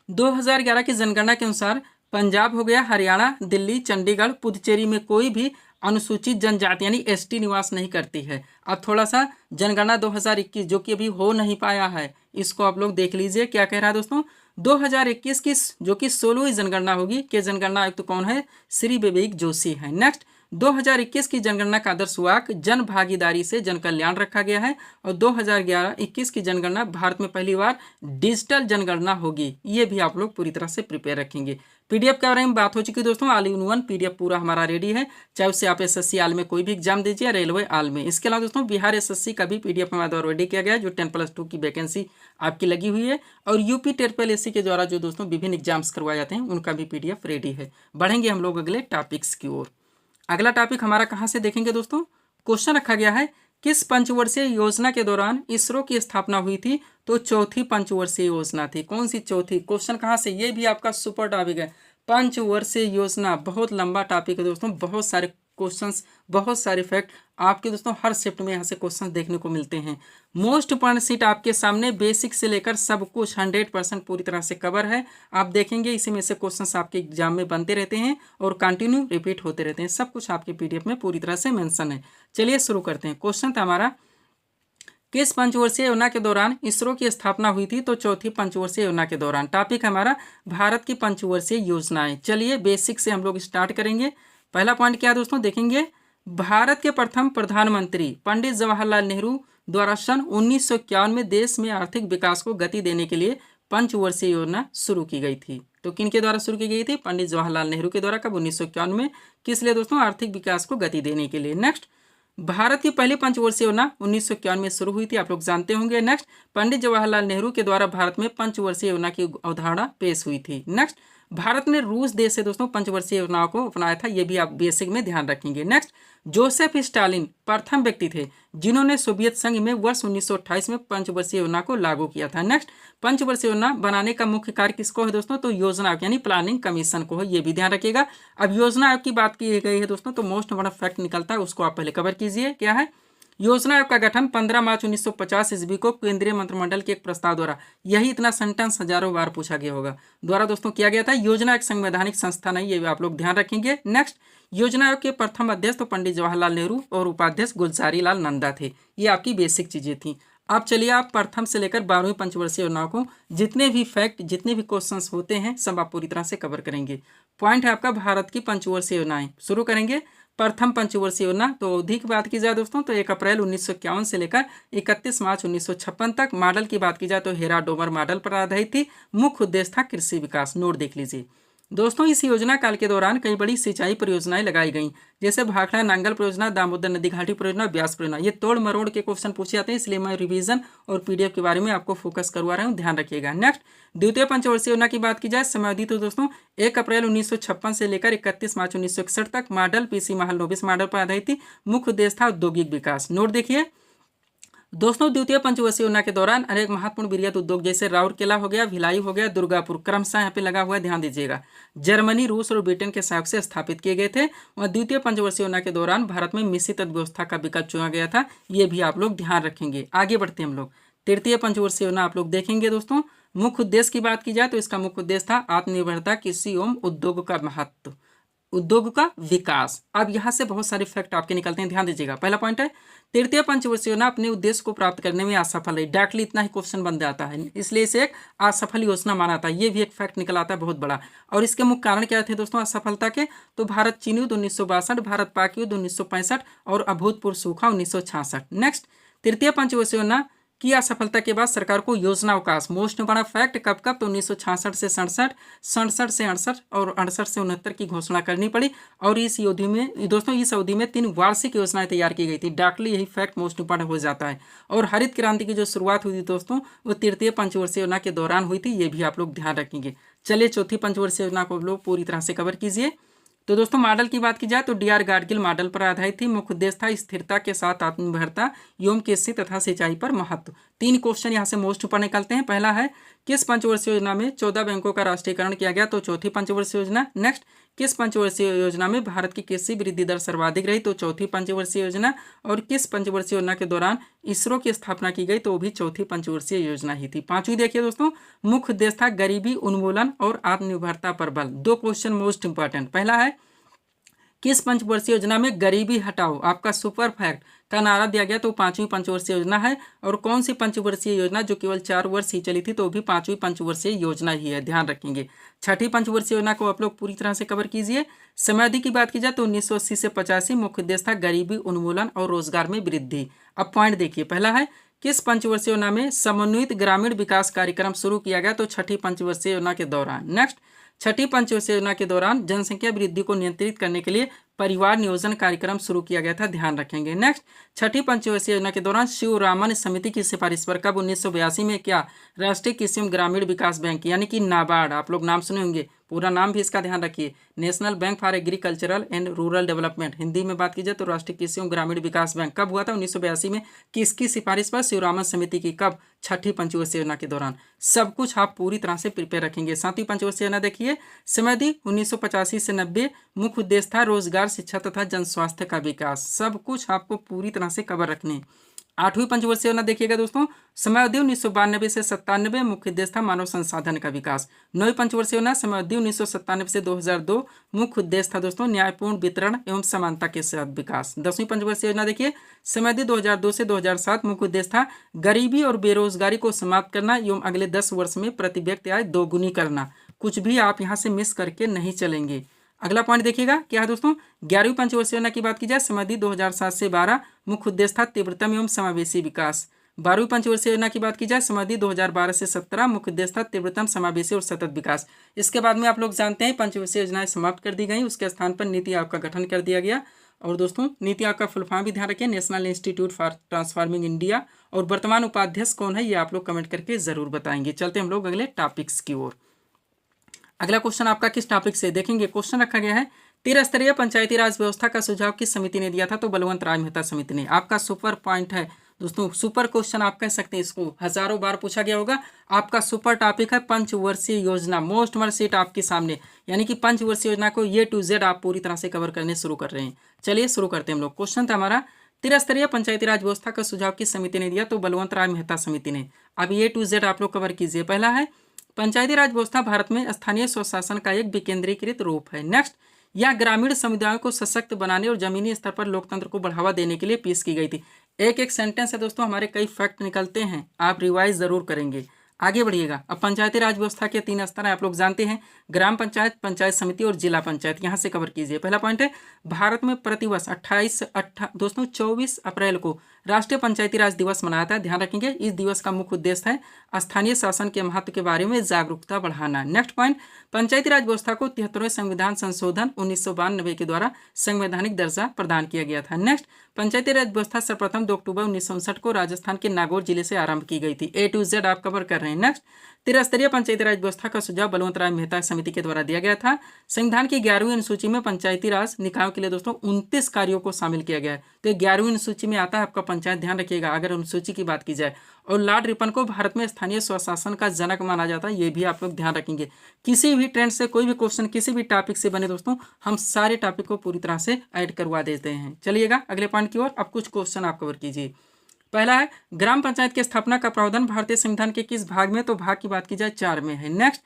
2011 की जनगणना के अनुसार पंजाब हो गया, हरियाणा, दिल्ली, चंडीगढ़, पुदुचेरी में कोई भी अनुसूचित जनजाति यानी एसटी निवास नहीं करती है। अब थोड़ा सा जनगणना 2021 जो कि अभी हो नहीं पाया है, इसको आप लोग देख लीजिए क्या कह रहा है दोस्तों। 2021 की जो कि 16वीं जनगणना होगी, के जनगणना आयुक्त कौन है, श्री विवेक जोशी है। नेक्स्ट 2021 की जनगणना का आदर्श वाक्य जन भागीदारी से जन कल्याण रखा गया है। और 2011-21 की जनगणना भारत में पहली बार डिजिटल जनगणना होगी। ये भी आप लोग पूरी तरह से प्रिपेयर रखेंगे। पीडीएफ के बारे में बात हो चुकी है दोस्तों, ऑल इन वन पीडीएफ पूरा हमारा रेडी है, चाहे उससे आप एसएससी आल में कोई भी एग्जाम दीजिए, रेलवे आल में। इसके अलावा दोस्तों बिहार एसएससी का भी पीडीएफ हमारे द्वारा रेडी किया गया है, जो 10+2 की वैकेंसी आपकी लगी हुई है। और यूपी TRPL के द्वारा जो दोस्तों विभिन्न एग्जाम्स करवाए जाते हैं, उनका भी पीडीएफ रेडी है। बढ़ेंगे हम लोग अगले टॉपिक्स की ओर। अगला टॉपिक हमारा कहाँ से देखेंगे दोस्तों, क्वेश्चन रखा गया है किस पंचवर्षीय योजना के दौरान इसरो की स्थापना हुई थी, तो चौथी पंचवर्षीय योजना थी। कौन सी चौथी, क्वेश्चन कहाँ से, ये भी आपका सुपर टॉपिक है। पंचवर्षीय योजना बहुत लंबा टॉपिक है दोस्तों, बहुत सारे क्वेश्चंस, बहुत सारे फैक्ट आपके दोस्तों हर शिफ्ट में यहाँ से क्वेश्चंस देखने को मिलते हैं। मोस्ट इंपॉर्टेंट सीट आपके सामने, बेसिक से लेकर सब कुछ 100% पूरी तरह से कवर है। आप देखेंगे इसी में से क्वेश्चंस आपके एग्जाम में बनते रहते हैं और कंटिन्यू रिपीट होते रहते हैं। सब कुछ आपके पीडीएफ में पूरी तरह से मेंशन है। चलिए शुरू करते हैं। क्वेश्चन था हमारा किस पंचवर्षीय योजना के दौरान इसरो की स्थापना हुई थी, तो चौथी पंचवर्षीय योजना के दौरान। टॉपिक हमारा भारत की पंचवर्षीय योजनाएं। चलिए बेसिक से हम लोग स्टार्ट करेंगे। पहला पॉइंट क्या है दोस्तों, देखेंगे भारत के प्रथम प्रधानमंत्री पंडित जवाहरलाल नेहरू द्वारा सन 1951 में देश में आर्थिक विकास को गति देने के लिए पंचवर्षीय योजना शुरू की गई थी। तो किनके द्वारा शुरू की गई थी, पंडित जवाहरलाल नेहरू के द्वारा। कब, 1951 में। किस लिए दोस्तों, आर्थिक विकास को गति देने के लिए। नेक्स्ट भारत की पहली पंचवर्षीय योजना 1951 में शुरू हुई थी, आप लोग जानते होंगे। नेक्स्ट पंडित जवाहरलाल नेहरू के द्वारा भारत में पंचवर्षीय योजना की अवधारणा पेश हुई थी। नेक्स्ट भारत ने रूस देश से दोस्तों पंचवर्षीय योजनाओं को अपनाया था, ये भी आप बेसिक में ध्यान रखेंगे। नेक्स्ट जोसेफ स्टालिन प्रथम व्यक्ति थे जिन्होंने सोवियत संघ में वर्ष 1928 में पंचवर्षीय योजना को लागू किया था। नेक्स्ट पंचवर्षीय योजना बनाने का मुख्य कार्य किसको है दोस्तों, तो योजना आयोग यानी प्लानिंग कमीशन को है, ये भी ध्यान रखिएगा। अब योजना आयोग की बात की गई है दोस्तों, तो मोस्ट बड़ा फैक्ट निकलता है, उसको आप पहले कवर कीजिए। क्या है, योजना आयोग का गठन 15 मार्च 1950 ईस्वी को केंद्रीय मंत्रिमंडल के एक प्रस्ताव द्वारा, यही इतना सेंटेंस हजारों बार पूछा गया होगा, द्वारा दोस्तों किया गया था। योजना एक संवैधानिक संस्था नहीं, ये भी आप लोग ध्यान रखेंगे। नेक्स्ट योजना आयोग के प्रथम अध्यक्ष तो पंडित जवाहरलाल नेहरू और उपाध्यक्ष गुलजारी लाल नंदा थे। ये आपकी बेसिक चीजें थी। अब चलिए आप प्रथम से लेकर 12वीं पंचवर्षीय योजना को जितने भी फैक्ट, जितने भी क्वेश्चंस होते हैं, सब आप पूरी तरह से कवर करेंगे। पॉइंट है आपका भारत की पंचवर्षीय योजनाएं। शुरू करेंगे प्रथम पंचवर्षीय योजना। तो अवधि की बात की जाए दोस्तों, तो 1 अप्रैल 1951 से लेकर 31 मार्च 1956 तक। मॉडल की बात की जाए तो हेरा डोमर मॉडल पर आधारित थी। मुख्य उद्देश्य था कृषि विकास। नोट देख लीजिए दोस्तों, इस योजना काल के दौरान कई बड़ी सिंचाई परियोजनाएं लगाई गईं, जैसे भाखड़ा नांगल परियोजना, दामोदर नदी घाटी परियोजना, ब्यास परियोजना। ये तोड़ मरोड़ के क्वेश्चन पूछे जाते हैं, इसलिए मैं रिवीजन और पीडीएफ के बारे में आपको फोकस करवा रहा हूँ, ध्यान रखिएगा। नेक्स्ट द्वितीय पंचवर्षीय योजना की बात की जाए, समयावधि तो दोस्तों 1 अप्रैल 1956 से लेकर 31 मार्च 1961 तक। मॉडल पीसी महालनोबिस मॉडल पर आधारित थी। मुख्य उद्देश्य था औद्योगिक विकास। नोट देखिए दोस्तों, द्वितीय पंचवर्षीय योजना के दौरान अनेक महत्वपूर्ण वृहत उद्योग जैसे राउरकेला हो गया, भिलाई हो गया, दुर्गापुर क्रमशः यहाँ पे लगा हुआ है, ध्यान दीजिएगा, जर्मनी, रूस और ब्रिटेन के सहयोग से स्थापित किए गए थे। वह द्वितीय पंचवर्षीय योजना के दौरान भारत में मिश्रित अर्थव्यवस्था का विकल्प चुना गया था, ये भी आप लोग ध्यान रखेंगे। आगे बढ़ते हैं हम लोग। तृतीय पंचवर्षीय योजना आप लोग देखेंगे दोस्तों। मुख्य उद्देश्य की बात की जाए तो इसका मुख्य उद्देश्य था आत्मनिर्भरता, कृषि एवं उद्योग का महत्व, उद्योग का विकास। अब यहाँ से बहुत सारे फैक्ट आपके निकलते हैं, ध्यान दीजिएगा। पहला पॉइंट है तृतीय पंचवर्षीय योजना अपने उद्देश्य को प्राप्त करने में असफल है। डायरेक्टली इतना ही क्वेश्चन बन जाता है, इसलिए इसे एक असफल योजना माना था। ये भी एक फैक्ट निकल आता है बहुत बड़ा। और इसके मुख्य कारण क्या थे दोस्तों असफलता के, तो भारत चीन युद्ध 1962, भारत पाक युद्ध 1965 और अभूतपूर्व सूखा 1966। नेक्स्ट तृतीय पंचवर्षीय योजना की असफलता के बाद सरकार को योजना अवकाश, मोस्ट बड़ा फैक्ट, कब कब, तो 1966 से 67, 67 से 68 और 68 से 69 की घोषणा करनी पड़ी। और इस अवधि में दोस्तों, इस अवधि में 3 वार्षिक योजनाएं तैयार की गई थी। डायरेक्टली यही फैक्ट मोस्ट इंपॉर्टेंट हो जाता है। और हरित क्रांति की जो शुरुआत हुई थी दोस्तों, वो तृतीय पंचवर्षीय योजना के दौरान हुई थी, ये भी आप लोग ध्यान रखेंगे। चलिए चौथी पंचवर्षीय योजना को लोग पूरी तरह से कवर कीजिए। तो दोस्तों मॉडल की बात की जाए तो डीआर गाडगिल मॉडल पर आधारित थी। मुख्य उद्देश्य था स्थिरता के साथ आत्मनिर्भरता एवं कृषि तथा सिंचाई पर महत्व। 3 क्वेश्चन यहाँ से मोस्ट ऊपर निकलते हैं। पहला है किस पंचवर्षीय योजना में 14 बैंकों का राष्ट्रीयकरण किया गया, तो चौथी पंचवर्षीय योजना। नेक्स्ट किस पंचवर्षीय योजना में भारत की कृषि वृद्धि दर सर्वाधिक रही, तो चौथी पंचवर्षीय योजना। और किस पंचवर्षीय योजना के दौरान इसरो की स्थापना की गई, तो वो भी चौथी पंचवर्षीय योजना ही थी। 5वीं देखिए दोस्तों, मुख्य उद्देश्य था गरीबी उन्मूलन और आत्मनिर्भरता पर बल। 2 क्वेश्चन मोस्ट इंपॉर्टेंट। पहला है किस पंचवर्षीय योजना में गरीबी हटाओ आपका सुपर फैक्ट का नारा दिया गया, तो 5वीं पंचवर्षीय योजना है। और कौन सी पंचवर्षीय योजना जो केवल 4 वर्ष ही चली थी, तो भी 5वीं पंचवर्षीय योजना ही है, ध्यान रखेंगे। 6ठी पंचवर्षीय योजना को आप लोग पूरी तरह से कवर कीजिए। समय अवधि की बात की जाए तो 1980 से 85 मुख्य उद्देश्य था गरीबी उन्मूलन और रोजगार में वृद्धि। अब पॉइंट देखिए, पहला है किस पंचवर्षीय योजना में समन्वित ग्रामीण विकास कार्यक्रम शुरू किया गया, तो 6ठी पंचवर्षीय योजना के दौरान। नेक्स्ट, 6ठी पंचवर्षीय योजना के दौरान जनसंख्या वृद्धि को नियंत्रित करने के लिए परिवार नियोजन कार्यक्रम शुरू किया गया था, ध्यान रखेंगे। नेक्स्ट, 6ठी पंचवर्षीय योजना के दौरान शिवरामन समिति की सिफारिश पर कब 1982 में क्या राष्ट्रीय कृषि एवं ग्रामीण विकास बैंक यानी कि नाबार्ड, आप लोग नाम सुने होंगे, पूरा नाम भी इसका ध्यान रखिए, national bank for agricultural and rural development, Hindi में बात की जाए तो राष्ट्रीय कृषि एवं ग्रामीण विकास बैंक, कब हुआ था 1982 में, किसकी सिफारिश पर, शिवरामन समिति की, कब, 6ठी पंचवर्षीय योजना के दौरान। सब कुछ आप पूरी तरह से प्रिपेयर रखेंगे। 7वीं पंचवर्षीय योजना देखिए, समय अवधि 1985 से 90, मुख्य उद्देश्य था रोजगार, शिक्षा तथा जन स्वास्थ्य का विकास। सब कुछ आपको पूरी तरह से कवर रखने। 8वीं पंचवर्षीय योजना देखिएगा दोस्तों, समय अवधि 1992 से 97, मुख्य उद्देश्य था मानव संसाधन का विकास। 9वीं पंचवर्षीय योजना, समय अवधि 1997 से 2002, मुख्य उद्देश्य था दोस्तों न्यायपूर्ण वितरण एवं समानता के साथ विकास। 10वीं पंचवर्षीय योजना देखिए, समय अवधि 2002 से 2007, मुख्य उद्देश्य था गरीबी और बेरोजगारी को समाप्त करना एवं अगले 10 वर्ष में प्रति व्यक्ति आय दोगुनी करना। कुछ भी आप यहाँ से मिस करके नहीं चलेंगे। अगला पॉइंट देखिएगा क्या है दोस्तों, 11वीं पंचवर्षीय योजना की बात की जाए, समय अवधि 2007 से 12, मुख्य उद्देश्य था तीव्रतम एवं समावेशी विकास। 12वीं पंचवर्षीय योजना की बात की जाए, समय अवधि 2012 से 17, मुख्य उद्देश्य था तीव्रतम समावेशी और सतत विकास। इसके बाद में आप लोग जानते हैं पंचवर्षीय योजनाएं समाप्त कर दी गई, उसके स्थान पर नीति आयोग का गठन कर दिया गया। और दोस्तों नीति आयोग का फुल फॉर्म भी ध्यान रखें, national institute for transforming India. और वर्तमान उपाध्यक्ष कौन है ये आप लोग कमेंट करके जरूर बताएंगे। चलते हम लोग अगले टॉपिक्स की ओर। अगला क्वेश्चन आपका किस टॉपिक से देखेंगे, क्वेश्चन रखा गया है त्रिस्तरीय पंचायती राज व्यवस्था का सुझाव किस समिति ने दिया था, तो बलवंत राय मेहता समिति ने। आपका सुपर पॉइंट है दोस्तों, सुपर क्वेश्चन आप कह सकते हैं इसको, हजारों बार पूछा गया होगा। आपका सुपर टॉपिक है पंचवर्षीय योजना, मोस्ट मस्ट सीट आपके सामने, यानी कि पंचवर्षीय योजना को ए टू जेड आप पूरी तरह से कवर करने शुरू कर रहे हैं। चलिए शुरू करते हैं हम लोग। क्वेश्चन था हमारा त्रिस्तरीय पंचायती राज व्यवस्था का सुझाव किस समिति ने दिया, तो बलवंत राय मेहता समिति ने। अब ए टू जेड आप लोग कवर कीजिए। पहला है पंचायती राज व्यवस्था भारत में स्थानीय स्वशासन का एक विकेंद्रीकृत रूप है। नेक्स्ट, यह ग्रामीण समुदायों को सशक्त बनाने और जमीनी स्तर पर लोकतंत्र को बढ़ावा देने के लिए पेश की गई थी। एक एक सेंटेंस है दोस्तों, हमारे कई फैक्ट निकलते हैं, आप रिवाइज जरूर करेंगे। आगे बढ़िएगा। अब पंचायती राज व्यवस्था के 3 स्तर हैं, आप लोग जानते हैं, ग्राम पंचायत, पंचायत समिति और जिला पंचायत। यहाँ से कवर कीजिए। पहला पॉइंट है भारत में प्रतिवर्ष 24 अप्रैल को राष्ट्रीय पंचायती राज दिवस मनाया जाता है, ध्यान रखेंगे। इस दिवस का मुख्य उद्देश्य है स्थानीय शासन के महत्व के बारे में जागरूकता बढ़ाना। नेक्स्ट पॉइंट, पंचायती राज व्यवस्था को 73वें संविधान संशोधन 1992 के द्वारा संवैधानिक दर्जा प्रदान किया गया था। नेक्स्ट, पंचायती राज व्यवस्था सर्वप्रथम 2 अक्टूबर 1959 को राजस्थान के नागौर जिले से आरंभ की गई थी। ए टू जेड आप कवर कर रहे हैं। नेक्स्ट, त्रिस्तरीय पंचायती राज व्यवस्था का सुझाव बलवंत राय मेहता समिति के द्वारा दिया गया था। संविधान की 11वीं अनुसूची में पंचायती राज निकायों के लिए दोस्तों 29 कार्यों को शामिल किया गया है। तो 11वीं अनुसूची में आता है आपका पंचायत, ध्यान रखिएगा अगर अनुसूची की बात की जाए। और लॉर्ड रिपन को भारत में स्थानीय स्वशासन का जनक माना जाता है, ये भी आप लोग ध्यान रखेंगे। किसी भी ट्रेंड से कोई भी क्वेश्चन किसी भी टॉपिक से बने दोस्तों, हम सारे टॉपिक को पूरी तरह से ऐड करवा देते हैं। चलिएगा अगले पॉइंट की ओर। अब कुछ क्वेश्चन आप कवर कीजिए। पहला है ग्राम पंचायत की स्थापना का प्रावधान भारतीय संविधान के किस भाग में, तो भाग की बात की जाए 4 में है। नेक्स्ट,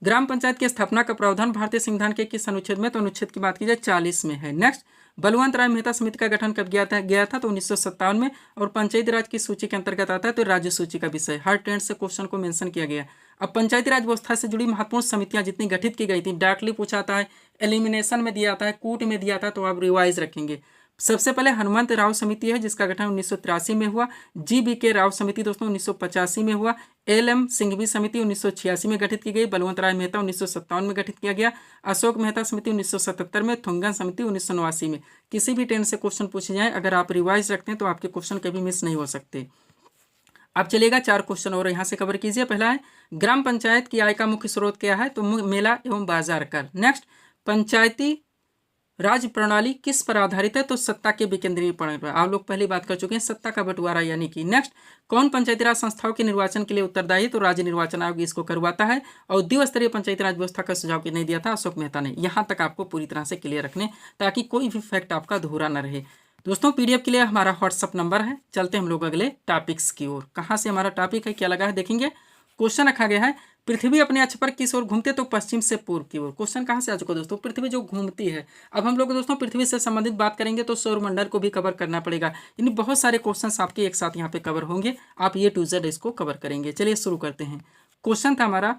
ग्राम पंचायत की स्थापना का प्रावधान भारतीय संविधान के किस अनुच्छेद में, तो अनुच्छेद की बात की जाए 40 में है। नेक्स्ट, बलवंत राय मेहता समिति का गठन कब गया था तो 1957 में। और पंचायती राज की सूची के अंतर्गत आता है तो राज्य सूची का विषय। हर ट्रेंड से क्वेश्चन को मेंशन किया गया। अब पंचायती राज व्यवस्था से जुड़ी महत्वपूर्ण समितियां जितनी गठित की गई थी, डायरेक्टली पूछा आता है, एलिमिनेशन में दिया आता है, कूट में दिया था, तो आप रिवाइज रखेंगे। सबसे पहले हनुमंत राव समिति है जिसका गठन 1983 में हुआ। GBK राव समिति दोस्तों 1985 में हुआ। LM सिंघवी समिति 1986 में गठित की गई। बलवंत राय मेहता 1957 में गठित किया गया। अशोक मेहता समिति 1977 में। थुंगन समिति 1989 में। किसी भी ट्रेंड से क्वेश्चन पूछे जाए, अगर आप रिवाइज रखते हैं तो आपके क्वेश्चन कभी मिस नहीं हो सकते। अब चलेगा 4 क्वेश्चन और यहाँ से कवर कीजिए। पहला है ग्राम पंचायत की आय का मुख्य स्रोत क्या है, तो मेला एवं बाजार कर। नेक्स्ट, पंचायती राज प्रणाली किस पर आधारित है, तो सत्ता के विकेंद्रीकरण पर। आप लोग पहले बात कर चुके हैं, सत्ता का बंटवारा यानी कि। नेक्स्ट, कौन पंचायती राज संस्थाओं के निर्वाचन के लिए उत्तरदायी है, तो राज्य निर्वाचन आयोग इसको करवाता है। और द्विस्तरीय पंचायती राज व्यवस्था का सुझाव किसने दिया था, अशोक मेहता ने। यहाँ तक आपको पूरी तरह से क्लियर रखने, ताकि कोई भी फैक्ट आपका अधूरा न रहे। दोस्तों PDF के लिए हमारा व्हाट्सअप नंबर है। चलते हम लोग अगले टॉपिक्स की ओर। कहाँ से हमारा टॉपिक है, क्या लगा है देखेंगे। क्वेश्चन रखा गया है पृथ्वी अपने अक्ष पर किस ओर घूमते तो पश्चिम से पूर्व की ओर। क्वेश्चन कहाँ से आ चुका दोस्तों, पृथ्वी जो घूमती है। अब हम लोग दोस्तों पृथ्वी से संबंधित बात करेंगे तो सौरमंडल को भी कवर करना पड़ेगा, यानी बहुत सारे क्वेश्चन आपके एक साथ यहाँ पे कवर होंगे, आप ये टू जेड इसको कवर करेंगे। चलिए शुरू करते हैं। क्वेश्चन था हमारा,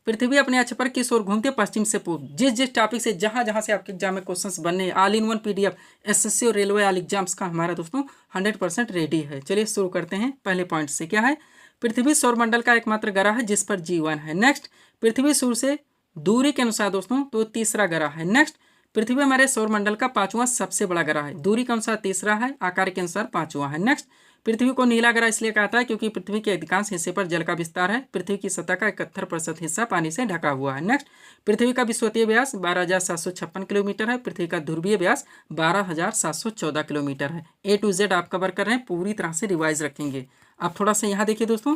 पृथ्वी अपने अक्ष पर किस ओर घूमते पश्चिम से पूर्व। जिस टॉपिक से जहां से आपके एग्जाम में क्वेश्चंस बनने, all in one PDF SSC और रेलवे ऑल एग्जाम्स का हमारा दोस्तों 100% रेडी है। चलिए शुरू करते हैं। पहले पॉइंट से क्या है, पृथ्वी सौरमंडल का एकमात्र ग्रह है जिस पर जीवन है। नेक्स्ट, पृथ्वी सूर्य से दूरी के अनुसार दोस्तों तो तीसरा ग्रह है। नेक्स्ट, पृथ्वी हमारे सौरमंडल का 5वां सबसे बड़ा ग्रह है, दूरी के अनुसार तीसरा है, आकार के अनुसार 5वां है। नेक्स्ट, पृथ्वी को नीला ग्रह इसलिए कहता है क्योंकि पृथ्वी के अधिकांश हिस्से पर जल का विस्तार है। पृथ्वी की सतह का 71% हिस्सा पानी से ढका हुआ है। नेक्स्ट, पृथ्वी का विषुवतीय व्यास 12,756 किलोमीटर है। पृथ्वी का ध्रुवीय व्यास 12,714 किलोमीटर है। ए टू जेड आप कवर कर रहे हैं, पूरी तरह से रिवाइज रखेंगे। आप थोड़ा सा यहाँ देखिए दोस्तों,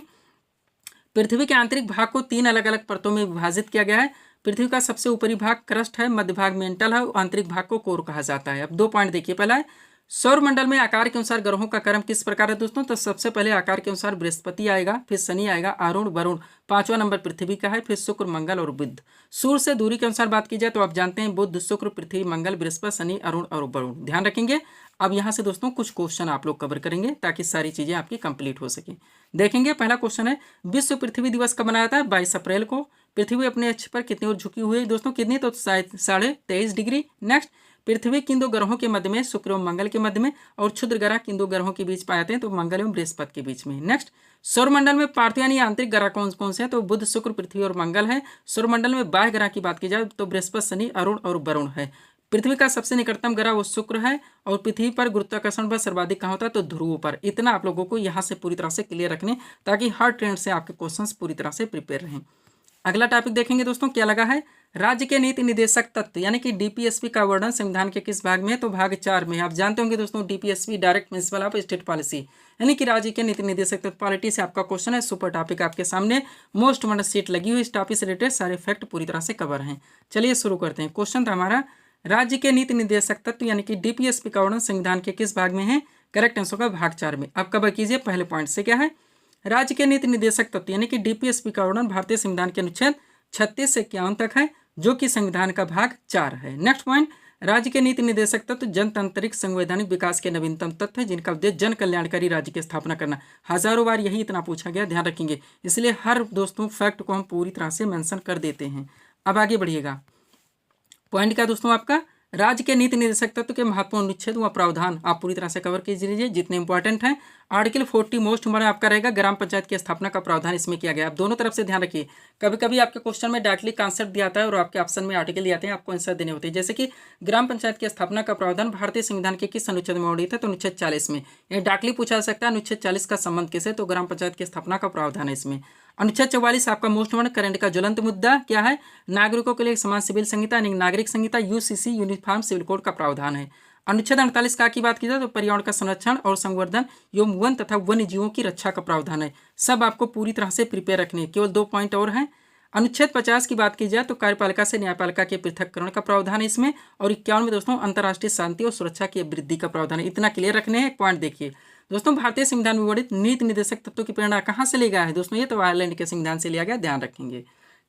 पृथ्वी के आंतरिक भाग को 3 अलग अलग परतों में विभाजित किया गया है। पृथ्वी का सबसे ऊपरी भाग क्रस्ट है, मध्य भाग मेंटल है, आंतरिक भाग को कोर कहा जाता है। अब 2 पॉइंट देखिए। पहला है सौरमंडल में आकार के अनुसार ग्रहों का क्रम किस प्रकार है दोस्तों, तो सबसे पहले आकार के अनुसार बृहस्पति आएगा, फिर शनि आएगा, अरुण वरुण, 5वां नंबर पृथ्वी का है, फिर शुक्र मंगल और बुध। सूर्य से दूरी के अनुसार बात की जाए तो आप जानते हैं बुध शुक्र पृथ्वी मंगल बृहस्पति शनि अरुण और वरुण, ध्यान रखेंगे। अब यहाँ से दोस्तों कुछ क्वेश्चन आप लोग कवर करेंगे ताकि सारी चीजें आपकी कंप्लीट हो सके। देखेंगे पहला क्वेश्चन है, विश्व पृथ्वी दिवस कब मनाया जाता है, 22 अप्रैल को। पृथ्वी अपने अक्ष पर कितनी ओर झुकी हुई है दोस्तों, कितनी, तो 23.5 डिग्री। नेक्स्ट, पृथ्वी किन 2 ग्रहों के मध्य में, शुक्र एवं मंगल के मध्य में, और क्षुद्र ग्रह किन 2 ग्रहों के बीच पाए जाते हैं, तो मंगल एवं बृहस्पति के बीच में। नेक्स्ट, सौरमंडल में पार्थिव यानी आंतरिक ग्रह कौन कौन से हैं, तो बुध शुक्र पृथ्वी और मंगल है। सौरमंडल में बाह्य ग्रह की बात की जाए तो बृहस्पति शनि अरुण और वरुण है। पृथ्वी का सबसे निकटतम ग्रह वो शुक्र है, और पृथ्वी पर गुरुत्वाकर्षण बल सर्वाधिक कहाँ होता है, तो ध्रुव पर। इतना आप लोगों को यहाँ से पूरी तरह से क्लियर रखने, ताकि हर ट्रेंड से आपके क्वेश्चंस पूरी तरह से प्रिपेयर रहें। अगला टॉपिक देखेंगे दोस्तों, क्या लगा है, राज्य के नीति निदेशक तत्व यानी कि डीपीएसपी का वर्णन संविधान के किस भाग में है, तो भाग 4 में। आप जानते होंगे दोस्तों DPSP direct principle of state policy, यानी कि राज्य के नीति निदेशक तत्व पॉलिटी से आपका क्वेश्चन है। सुपर टॉपिक आपके सामने, मोस्ट वंडर सीट लगी हुई, इस टॉपिक से रिलेटेड सारे फैक्ट पूरी तरह से कवर हैं। चलिए शुरू करते हैं। क्वेश्चन था हमारा, राज्य के नीति निदेशक तत्व यानी कि डीपीएसपी का वर्णन संविधान के किस भाग में है, करेक्ट आंसर का भाग 4 में। अब कवर कीजिए। पहले पॉइंट से क्या है, राज्य के नीति निदेशक तत्व यानी कि डीपीएसपी का वर्णन भारतीय संविधान के अनुच्छेद 36 से 51 तक है, जो कि संविधान का भाग 4 है। नेक्स्ट पॉइंट, राज्य के नीति निदेशक तत्व जनतांत्रिक संवैधानिक विकास के नवीनतम तत्व है, जिनका उद्देश्य जन कल्याणकारी राज्य की स्थापना करना। हजारों बार यही इतना पूछा गया, ध्यान रखेंगे, इसलिए हर दोस्तों फैक्ट को हम पूरी तरह से मेंशन कर देते हैं। अब आगे बढ़िएगा। पॉइंट क्या दोस्तों आपका, राज्य के नीति निदेशक तत्व के महत्वपूर्ण अनुच्छेद व प्रावधान आप पूरी तरह से कवर कीजिए जितने इंपॉर्टेंट हैं। आर्टिकल 40 मोस्ट हमारा आपका रहेगा, ग्राम पंचायत की स्थापना का प्रावधान इसमें किया गया। आप दोनों तरफ से ध्यान रखिए, कभी कभी आपके क्वेश्चन में डायरेक्टली कॉन्सेप्ट दिया आता है और आपके ऑप्शन में आर्टिकल दिए आते हैं, आपको आंसर देने होते हैं। जैसे कि ग्राम पंचायत की स्थापना का प्रावधान भारतीय संविधान के किस अनुच्छेद में वर्णित है, तो अनुच्छेद 40 में। यह डायरेक्टली पूछा जा सकता है अनुच्छेद 40 का संबंध किसे, तो ग्राम पंचायत की स्थापना का प्रावधान है इसमें। अनुच्छेद 44 आपका मोस्ट वन करंट का ज्वलंत मुद्दा क्या है, नागरिकों के लिए समान सिविल संहिता यानी नागरिक संहिता यूसीसी यूनिफॉर्म सिविल कोड का प्रावधान है। अनुच्छेद 48 का की बात की जाए तो पर्यावरण का संरक्षण और संवर्धन एवं वन तथा वन्य जीवों की रक्षा का प्रावधान है। सब आपको पूरी तरह से प्रिपेयर रखने, केवल 2 पॉइंट और हैं। अनुच्छेद 50 की बात की जाए तो कार्यपालिका से न्यायपालिका के पृथककरण का प्रावधान है इसमें, और 51 में दोस्तों अंतर्राष्ट्रीय शांति और सुरक्षा की वृद्धि का प्रावधान है। इतना क्लियर रखने हैं। एक पॉइंट देखिए दोस्तों, भारतीय संविधान में वर्णित नीति निदेशक तत्वों की प्रेरणा कहाँ से लिया गया है दोस्तों, ये तो आयरलैंड के संविधान से लिया गया, ध्यान रखेंगे।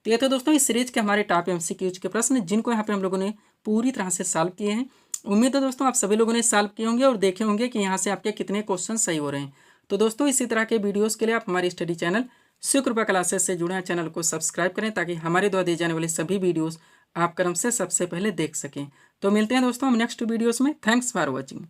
तो ये तो दोस्तों इस सीरीज के हमारे टॉप एमसीक्यूज के प्रश्न, जिनको यहाँ पे हम लोगों ने पूरी तरह से सॉल्व किए हैं। उम्मीद है दोस्तों आप सभी लोगों ने सॉल्व किए होंगे और देखे होंगे कि यहाँ से आपके कितने क्वेश्चन सही हो रहे हैं। तो दोस्तों इसी तरह के वीडियोस के लिए आप हमारी स्टडी चैनल शिवकृपा क्लासेस से जुड़े हैं, चैनल को सब्सक्राइब करें ताकि हमारे द्वारा दिए जाने वाले सभी वीडियोस आप क्रम से सबसे पहले देख सकें। तो मिलते हैं दोस्तों हम नेक्स्ट वीडियोस में। Thanks for watching.